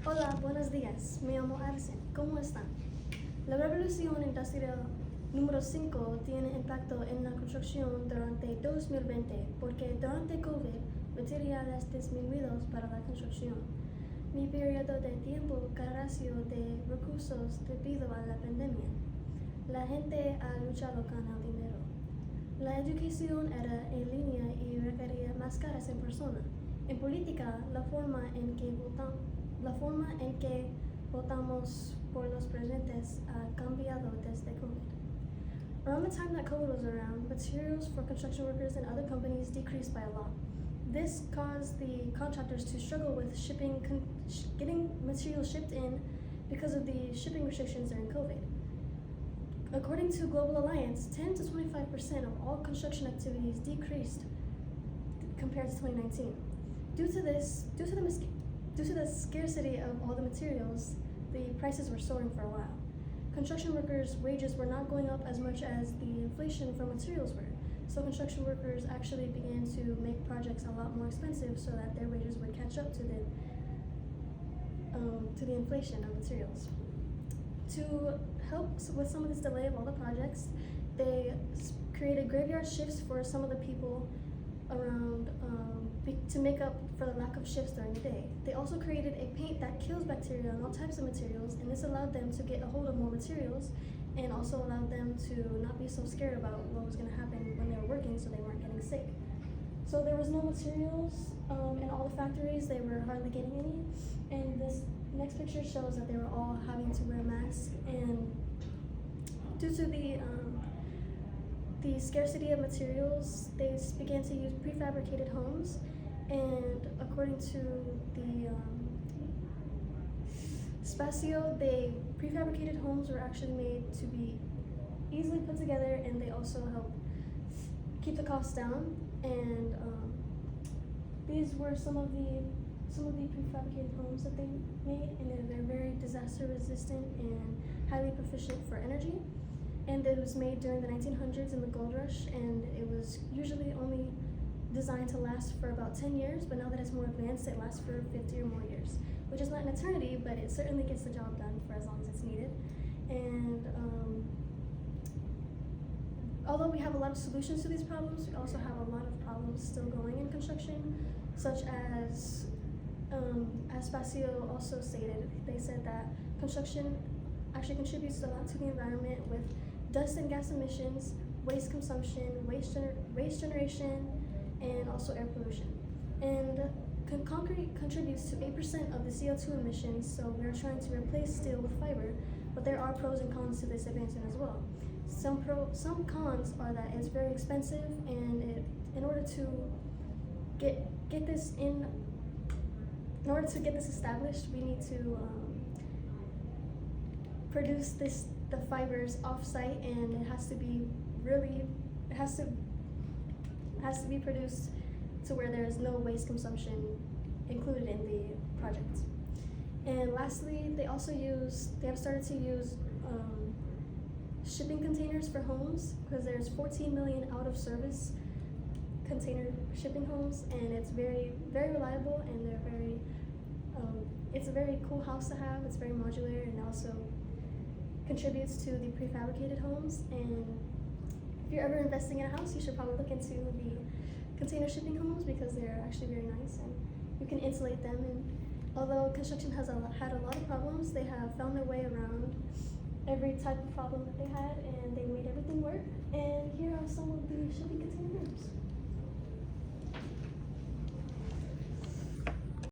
Hola, buenos días. Me llamo Addisyn. ¿Cómo están? La revolución industrial número 5 tiene impacto en la construcción durante 2020 porque durante COVID materiales disminuidos para la construcción. Mi periodo de tiempo careció de recursos debido a la pandemia. La gente ha luchado con el dinero. La educación era en línea y requería más caras en persona. En política, la forma en que votamos por los presidentes ha cambiado desde COVID. Around the time that COVID was around, materials for construction workers and other companies decreased by a lot. This caused the contractors to struggle with getting materials shipped in because of the shipping restrictions during COVID. According to Global Alliance, 10 to 25% of all construction activities decreased compared to 2019. Due to the scarcity of all the materials, the prices were soaring for a while. Construction workers' wages were not going up as much as the inflation for materials were. So construction workers actually began to make projects a lot more expensive so that their wages would catch up to the inflation of materials. To help with some of this delay of all the projects, they created graveyard shifts for some of the people around to make up for the lack of shifts during the day. They also created a paint that kills bacteria and all types of materials, and this allowed them to get a hold of more materials and also allowed them to not be so scared about what was going to happen when they were working so they weren't getting sick. So there was no materials in all the factories, they were hardly getting any, and this next picture shows that they were all having to wear masks, and due to the scarcity of materials, they began to use prefabricated homes, and according to the Spacio, prefabricated homes were actually made to be easily put together, and they also help keep the costs down. And these were some of the prefabricated homes that they made, and they're very disaster resistant and highly proficient for energy. And it was made during the 1900s in the gold rush, and it was usually only designed to last for about 10 years, but now that it's more advanced, it lasts for 50 or more years, which is not an eternity, but it certainly gets the job done for as long as it's needed. And although we have a lot of solutions to these problems, we also have a lot of problems still going in construction, such as Spacio also stated. They said that construction actually contributes a lot to the environment with dust and gas emissions, waste consumption, waste generation, and also air pollution. And concrete contributes to 8% of the CO2 emissions, so we're trying to replace steel with fiber, but there are pros and cons to this advancement as well. Some cons are that it's very expensive, and in order to get this established, we need to produce the fibers off-site, and it has to be produced to where there is no waste consumption included in the project. And lastly, they have started to use shipping containers for homes, because there's 14 million out of service container shipping homes, and it's very, very reliable, and it's a very cool house to have. It's very modular, and also contributes to the prefabricated homes. And if you're ever investing in a house, you should probably look into the container shipping homes, because they're actually very nice, and you can insulate them. And although construction has had a lot of problems, they have found their way around every type of problem that they had, and they made everything work. And here are some of the shipping container rooms.